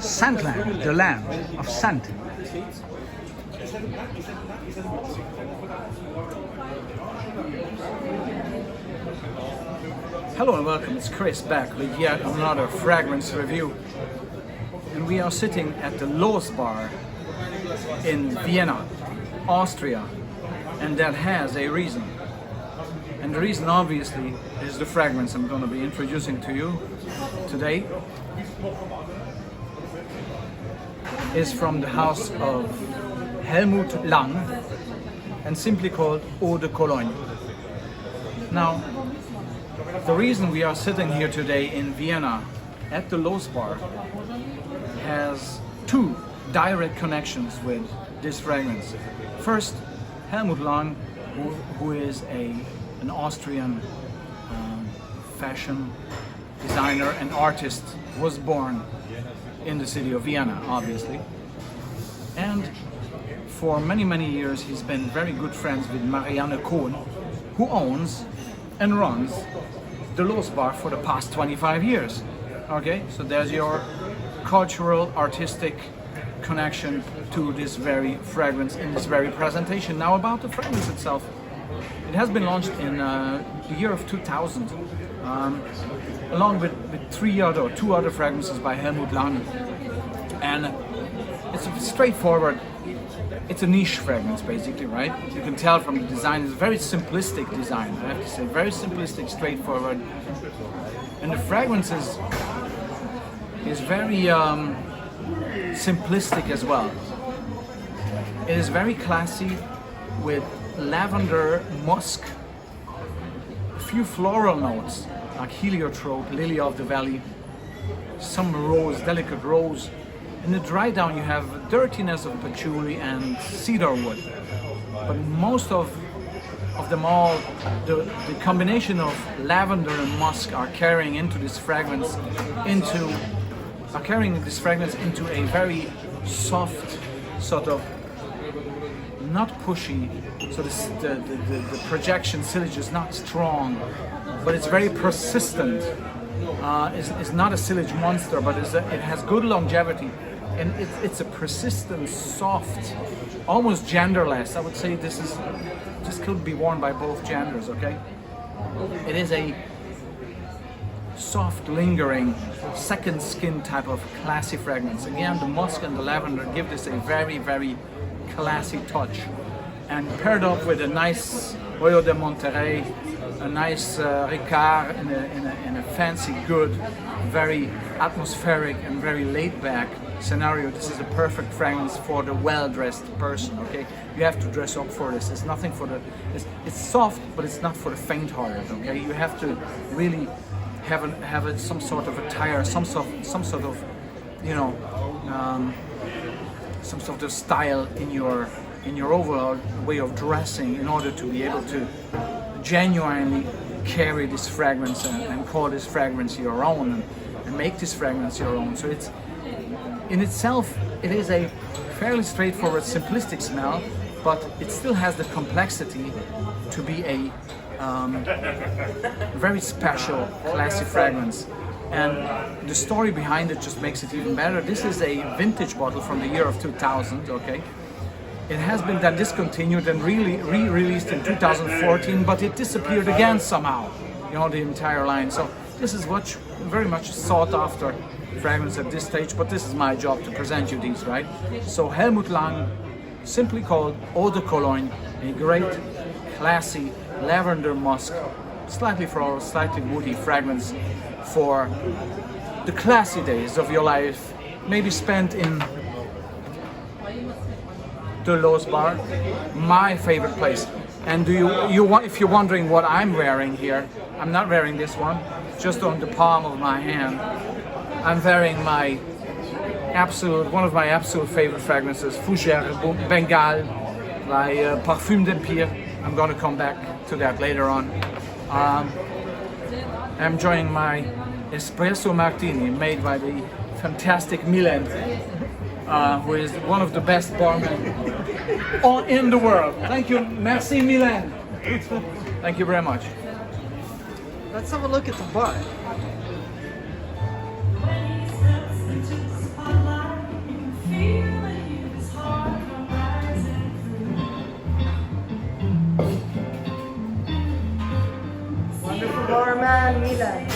Scentland, the land of scent. Hello and welcome, it's Chris back with yet another fragrance review. And we are sitting at the Los Bar in Vienna, Austria. And that has a reason. And the reason obviously is the fragrance I'm going to be introducing to you today. Is from the house of Helmut Lang and simply called Eau de Cologne. Now, the reason we are sitting here today in Vienna at the Los Bar has two direct connections with this fragrance. First, Helmut Lang, who is an Austrian fashion designer and artist, was born in the city of Vienna, obviously. And for many, many years he's been very good friends with Marianne Kohn, who owns and runs the Los Bar for the past 25 years. Okay, so there's your cultural, artistic connection to this very fragrance in this very presentation. Now about the fragrance itself. It has been launched in the year of 2000, along with two other fragrances by Helmut Lang. And it's straightforward. It's a niche fragrance, basically, right? You can tell from the design. It's a very simplistic design, I have to say. Very simplistic, straightforward. And the fragrance is very simplistic as well. It is very classy with lavender, musk, a few floral notes like heliotrope, lily of the valley, some rose, delicate rose. In the dry down you have dirtiness of patchouli and cedar wood. But most of them all, the combination of lavender and musk are carrying this fragrance into a very soft, sort of not pushy, so the projection sillage is not strong, but it's very persistent. It's not a sillage monster, but it has good longevity, and it's a persistent, soft, almost genderless. I would say this could be worn by both genders. Okay, it is a soft, lingering, second skin type of classy fragrance. Again, the musk and the lavender give this a very, very classy touch, and paired up with a nice Oyo de Monterey, a nice Ricard in a fancy, good, very atmospheric and very laid-back scenario. This is a perfect fragrance for the well-dressed person. Okay, you have to dress up for this. It's nothing for it's soft, but it's not for the faint-hearted. Okay, you have to really have some sort of attire, some sort of, you know, some sort of style in your overall way of dressing in order to be able to genuinely carry this fragrance and call this fragrance your own and make this fragrance your own. So it's in itself, it is a fairly straightforward, simplistic smell, but it still has the complexity to be a very special, classy fragrance. And the story behind it just makes it even better. This is a vintage bottle from the year of 2000, okay? It has been then discontinued and really re-released in 2014, but it disappeared again somehow, you know, the entire line. So this is very much sought after fragrance at this stage, but this is my job to present you these, right? So Helmut Lang, simply called Eau de Cologne, a great, classy, lavender musk, slightly floral, slightly woody fragrance for the classy days of your life, maybe spent in the Los Bar, my favorite place. And if you're wondering what I'm wearing here, I'm not wearing this one, just on the palm of my hand. I'm wearing one of my absolute favorite fragrances, Fougère Bengale by Parfum d'Empire. I'm going to come back to that later on. I'm enjoying my espresso martini made by the fantastic Milan, who is one of the best barmen in the world. Thank you, merci Milan. Thank you very much. Let's have a look at the bar. Wonderful doorman, Milan.